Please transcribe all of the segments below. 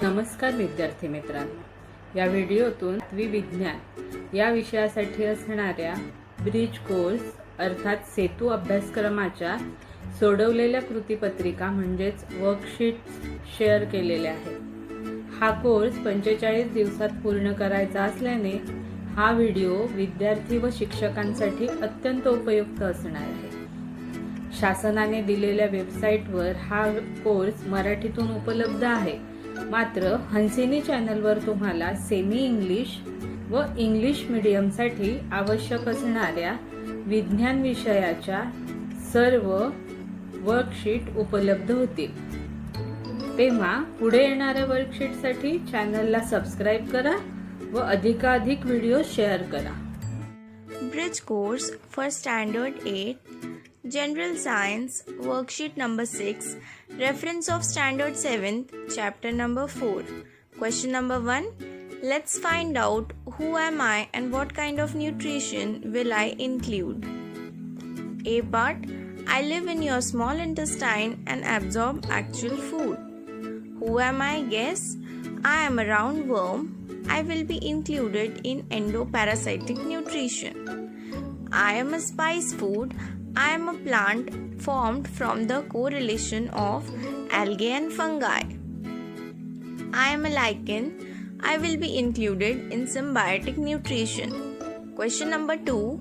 नमस्कार विद्यार्थी मित्रांनो, या व्हिडिओतून विज्ञान या विषयासाठी असणाऱ्या ब्रिज कोर्स अर्थात सेतू अभ्यासक्रमाच्या सोडवलेल्या कृतीपत्रिका म्हणजेच वर्कशीट शेअर केलेल्या आहेत। हा कोर्स 45 दिवसात पूर्ण करायचा असल्याने हा व्हिडिओ विद्यार्थी व शिक्षकांसाठी अत्यंत उपयुक्त असणार आहे। शासनाने दिलेल्या वेबसाईटवर हा कोर्स मराठीतून उपलब्ध आहे। मात्र हंसिनी चॅनलवर तुम्हाला सेमी इंग्लिश व इंग्लिश मीडियमसाठी आवश्यक असणाऱ्या विज्ञान विषयाच्या सर्व वर्कशीट उपलब्ध होतील। तेव्हा पुढे येणाऱ्या वर्कशीटसाठी चॅनलला सबस्क्राइब करा व अधिकाधिक व्हिडिओ शेअर करा। Bridge course for Standard 8 General Science Worksheet number 6 Reference of Standard 7th Chapter number 4 Question number 1 Let's find out who am I and what kind of nutrition will I include. A part I live in your small intestine and absorb actual food. Who am I? Guess. I am a roundworm. I will be included in endoparasitic nutrition. I am a spice food. I am a plant formed from the correlation of algae and fungi. I am a lichen. I will be included in symbiotic nutrition. Question number 2.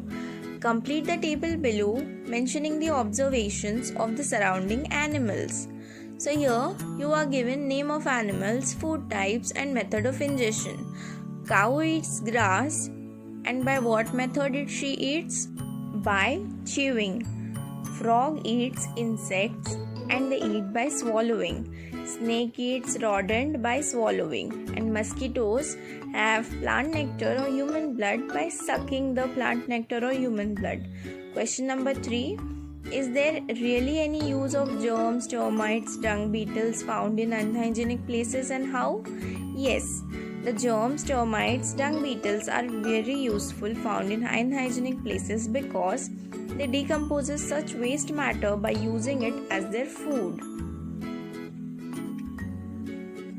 Complete the table below mentioning the observations of the surrounding animals. So here you are given name of animals, food types and method of ingestion. Cow eats grass, and by what method she eats? By chewing. Frog eats insects and they eat by swallowing. Snake eats rodent by swallowing, and mosquitoes have plant nectar or human blood by sucking the plant nectar or human blood. Question number 3. Is there really any use of germs, termites, dung beetles found in unhygienic places and how? Yes, the germs, termites, dung beetles are very useful found in unhygienic places because they decompose such waste matter by using it as their food.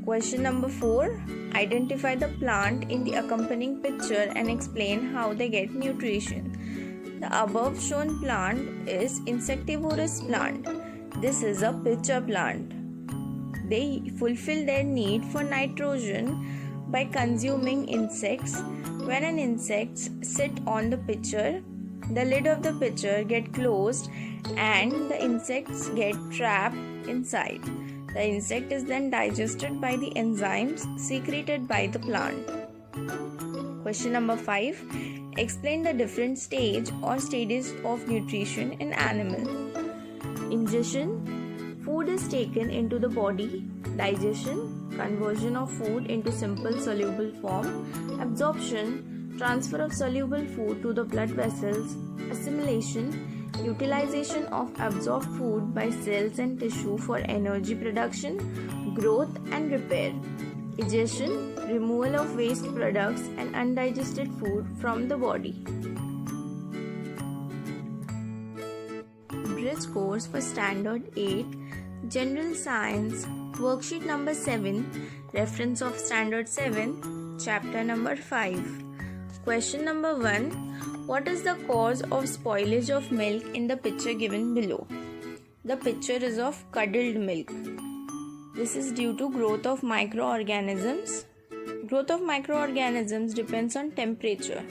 Question number 4. Identify the plant in the accompanying picture and explain how they get nutrition. The above shown plant is insectivorous plant. This is a pitcher plant. They fulfill their need for nitrogen by consuming insects. When an insect sit on the pitcher, the lid of the pitcher get closed and the insects get trapped inside. The insect is then digested by the enzymes secreted by the plant. Question number 5. Explain the different stage or stages of nutrition in animal. Ingestion. Food is taken into the body. Digestion. Conversion of food into simple soluble form. Absorption. Transfer of soluble food to the blood vessels. Assimilation. Utilization of absorbed food by cells and tissue for energy production, growth and repair. Digestion, removal of waste products and undigested food from the body. Bridge course for Standard 8 General Science Worksheet number 7 Reference of Standard 7 Chapter number 5 Question number 1 What is the cause of spoilage of milk in the picture given below? The picture is of curdled milk. This is due to growth of microorganisms. Growth of microorganisms depends on temperature.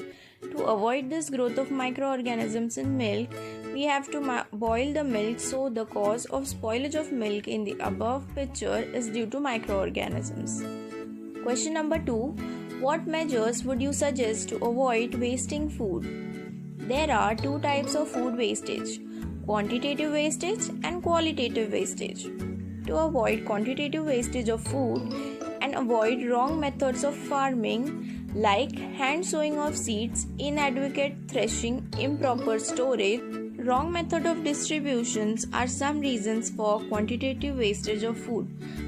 To avoid this growth of microorganisms in milk, we have to boil the milk, so the cause of spoilage of milk in the above picture is due to microorganisms. Question number 2. What measures would you suggest to avoid wasting food? There are two types of food wastage, quantitative wastage and qualitative wastage. To avoid quantitative wastage of food and avoid wrong methods of farming like hand sowing of seeds, inadequate threshing, improper storage, wrong method of distributions are some reasons for quantitative wastage of food.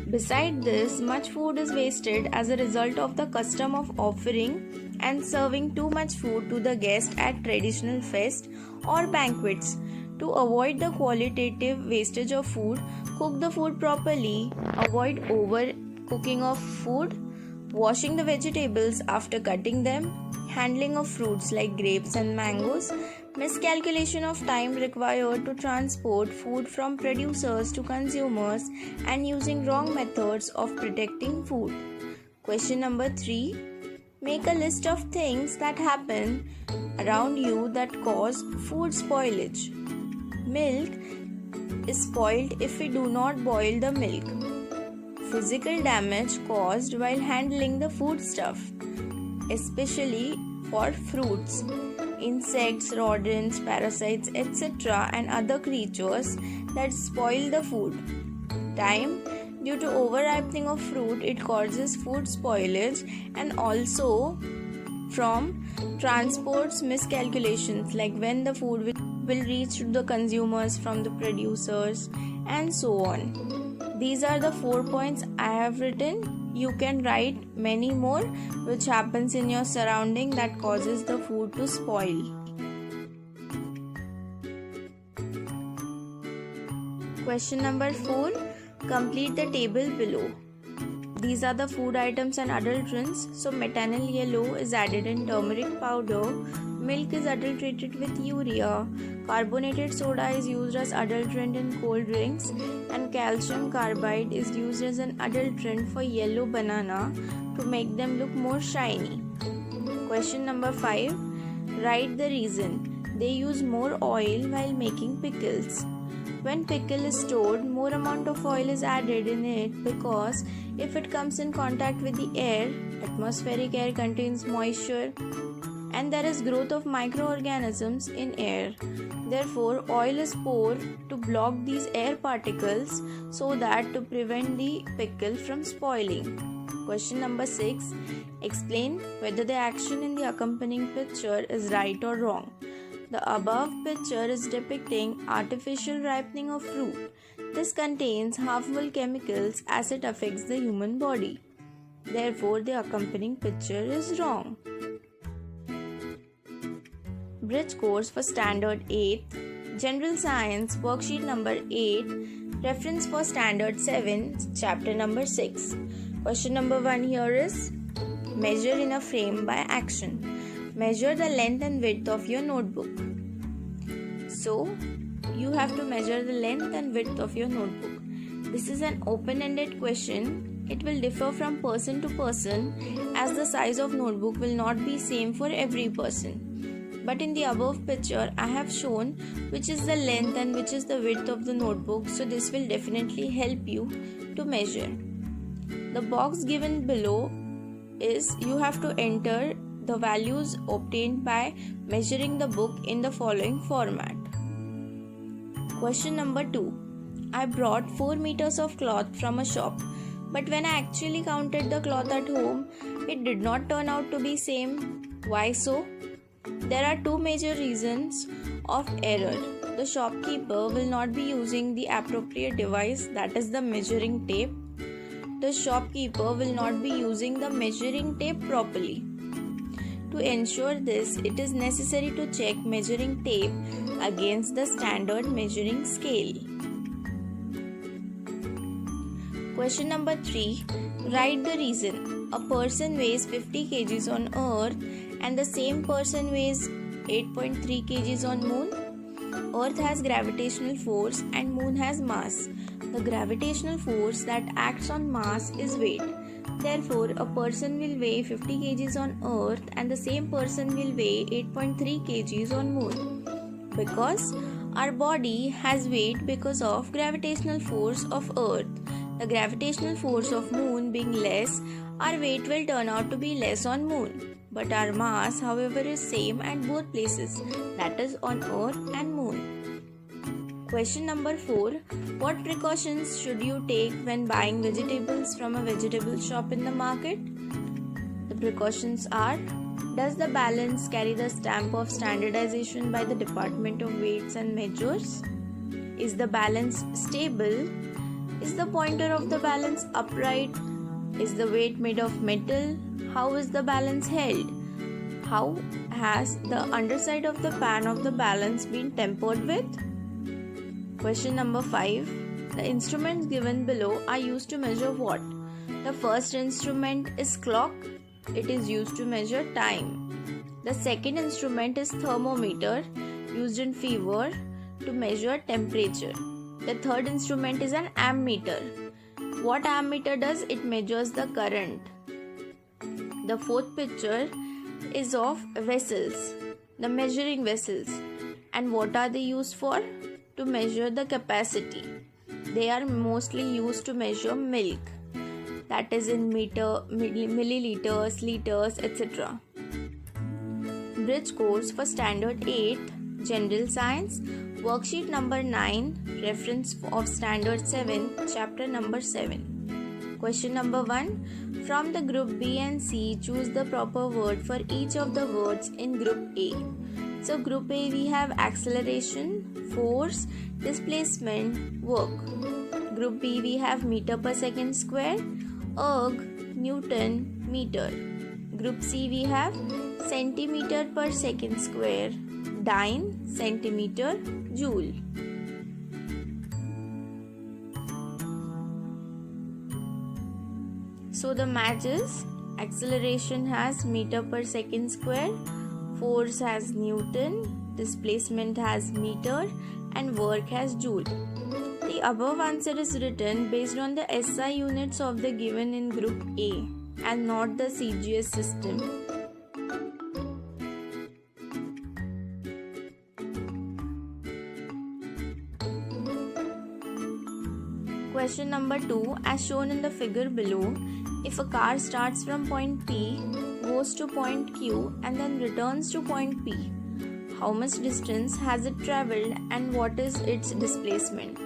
Besides this, much food is wasted as a result of the custom of offering and serving too much food to the guest at traditional fests or banquets. To avoid the qualitative wastage of food, cook the food properly, avoid over cooking of food, washing the vegetables after cutting them, handling of fruits like grapes and mangoes, miscalculation of time required to transport food from producers to consumers, and using wrong methods of protecting food. Question number 3. Make a list of things that happen around you that cause food spoilage. Milk is spoiled if we do not boil the milk. Physical damage caused while handling the foodstuff, especially for fruits. Insects, rodents, parasites, etc. and other creatures that spoil the food. Time. Due to over-ripening of fruit, it causes food spoilage, and also from transport's miscalculations, like when the food will reach to the consumers from the producers, and so on. These are the 4 points I have written. You can write many more which happens in your surrounding that causes the food to spoil. Question number 4. Complete the table below. These are the food items and adulterants. So methanol yellow is added in turmeric powder. Milk is adulterated with urea. Carbonated soda is used as adulterant in cold drinks, and calcium carbide is used as an adulterant for yellow banana to make them look more shiny. Question number 5. Write the reason. They use more oil while making pickles. When pickle is stored, more amount of oil is added in it because if it comes in contact with the air, atmospheric air contains moisture and there is growth of microorganisms in air. Therefore, oil is poured to block these air particles so that to prevent the pickle from spoiling. Question number 6. Explain whether the action in the accompanying picture is right or wrong. The above picture is depicting artificial ripening of fruit. This contains harmful chemicals as it affects the human body. Therefore, the accompanying picture is wrong. Bridge course for Standard 8, General Science, worksheet number 8, reference for Standard 7, chapter number 6. Question number 1 here is, measure in a frame by action. Measure the length and width of your notebook. So, you have to measure the length and width of your notebook. This is an open-ended question. It will differ from person to person as the size of notebook will not be same for every person. But in the above picture, I have shown which is the length and which is the width of the notebook. So, this will definitely help you to measure. The box given below is you have to enter the values obtained by measuring the book in the following format. Question number 2. I brought 4 meters of cloth from a shop, but when I actually counted the cloth at home, it did not turn out to be same. Why so? There are 2 major reasons of error. The shopkeeper will not be using the appropriate device, that is the measuring tape. The shopkeeper will not be using the measuring tape properly. To ensure this, it is necessary to check measuring tape against the standard measuring scale. Question number 3. Write the reason. A person weighs 50 kg on Earth and the same person weighs 8.3 kg on Moon. Earth has gravitational force and Moon has mass. The gravitational force that acts on mass is weight. Therefore, a person will weigh 50 kg on Earth and the same person will weigh 8.3 kg on Moon. Because our body has weight because of gravitational force of Earth. The gravitational force of Moon being less, our weight will turn out to be less on Moon. But our mass, however, is same at both places, that is on Earth and Moon. Question number 4. What precautions should you take when buying vegetables from a vegetable shop in the market? The precautions are: does the balance carry the stamp of standardization by the Department of Weights and Measures? Is the balance stable? Is the pointer of the balance upright? Is the weight made of metal? How is the balance held? How has the underside of the pan of the balance been tempered with? Question number 5. The instruments given below are used to measure what? The first instrument is clock. It is used to measure time. The second instrument is thermometer, used in fever to measure temperature. The third instrument is an ammeter. What ammeter does? It measures the current. The fourth picture is of vessels, the measuring vessels. And what are they used for? To measure the capacity. They are mostly used to measure milk, that is in meter, milliliters, liters, etc. Bridge course for Standard 8, General Science, Worksheet number 9, reference of Standard 7, Chapter number 7. Question number 1. From the group B and C, choose the proper word for each of the words in group A. So group A we have acceleration, force, displacement, work. Group B we have meter per second square, erg, Newton, meter. Group C we have centimeter per second square, dyne, centimeter, joule. So the matches: acceleration has meter per second square, force has Newton, displacement has meter, and work has joule. The above answer is written based on the SI units of the given in group A and not the CGS system. Question number 2. As shown in the figure below, if a car starts from point P, goes to point Q and then returns to point P, how much distance has it travelled and what is its displacement?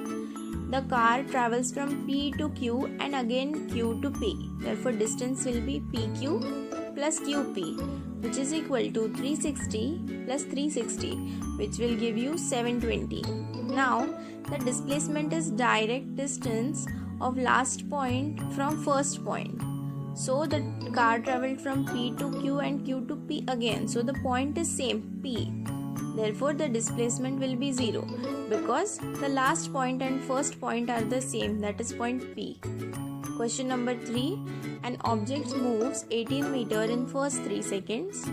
The car travels from P to Q and again Q to P. Therefore, distance will be PQ plus QP, which is equal to 360 plus 360, which will give you 720. Now, the displacement is direct distance of last point from first point. So, the car travelled from P to Q and Q to P again. So, the point is same, P. Therefore, the displacement will be 0 because the last point and first point are the same, that is point P. Question number 3. An object moves 18 meter in first 3 seconds,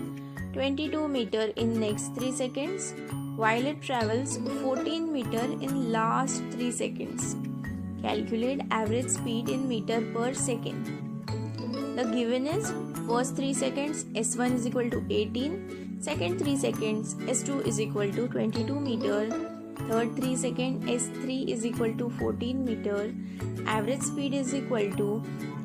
22 meter in next 3 seconds, while it travels 14 meter in last 3 seconds. Calculate average speed in meter per second. The given is first 3 seconds S1 is equal to 18, second 3 seconds S2 is equal to 22 meter, third 3 second S3 is equal to 14 meter. Average speed is equal to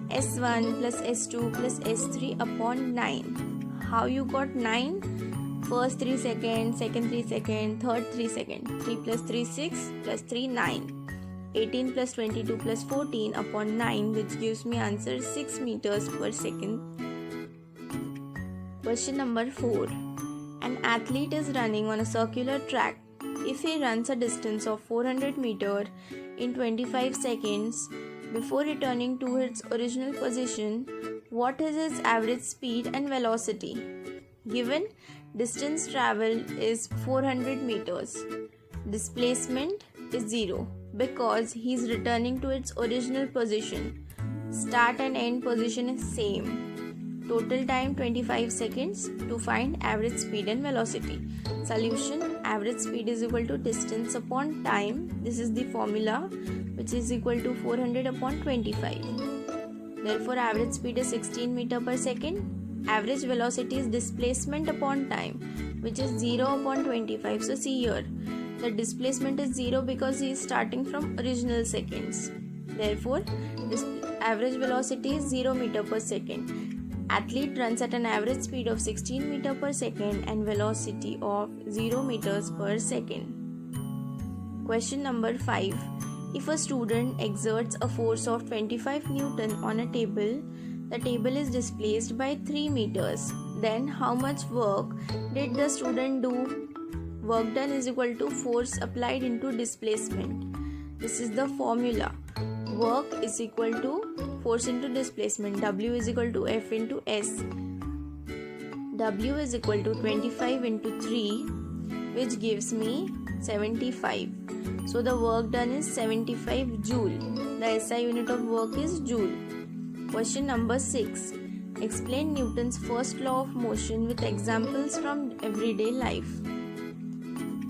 S1 plus S2 plus S3 upon 9. How you got 9? First 3 seconds, second 3 seconds, third 3 seconds. 3 plus 3 6 plus 3 9. 18 plus 22 plus 14 upon 9, which gives me answer 6 meters per second. Question number 4. An athlete is running on a circular track. If he runs a distance of 400 meter in 25 seconds before returning to its original position, what is his average speed and velocity? Given distance traveled is 400 meters. Displacement is 0 because he is returning to its original position. Start and end position is same. Total time 25 seconds to find average speed and velocity. Solution: average speed is equal to distance upon time. This is the formula, which is equal to 400 upon 25. Therefore, average speed is 16 meter per second. Average velocity is displacement upon time, which is 0 upon 25. So see here, the displacement is 0 because he is starting from original seconds. Therefore, this average velocity is 0 meter per second. Athlete runs at an average speed of 16 meter per second and velocity of 0 meters per second. Question number 5. If a student exerts a force of 25 Newton on a table, the table is displaced by 3 meters. Then how much work did the student do? Work done is equal to force applied into displacement. This is the formula. Work is equal to force into displacement. W is equal to F into S. W is equal to 25 into 3, which gives me 75. So the work done is 75 joule. The SI unit of work is joule. Question number 6. Explain Newton's first law of motion with examples from everyday life.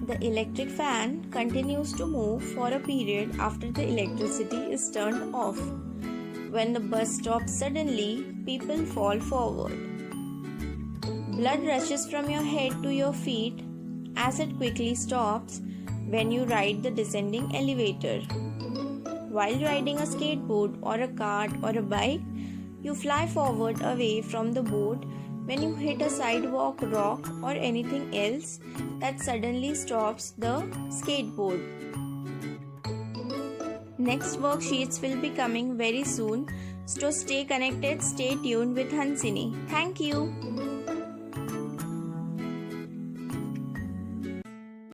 The electric fan continues to move for a period after the electricity is turned off. When the bus stops suddenly, people fall forward. Blood rushes from your head to your feet as it quickly stops when you ride the descending elevator. While riding a skateboard or a cart or a bike, you fly forward away from the board when you hit a sidewalk, rock, or anything else that suddenly stops the skateboard. Next worksheets will be coming very soon, so stay connected, stay tuned with Hansini. Thank you.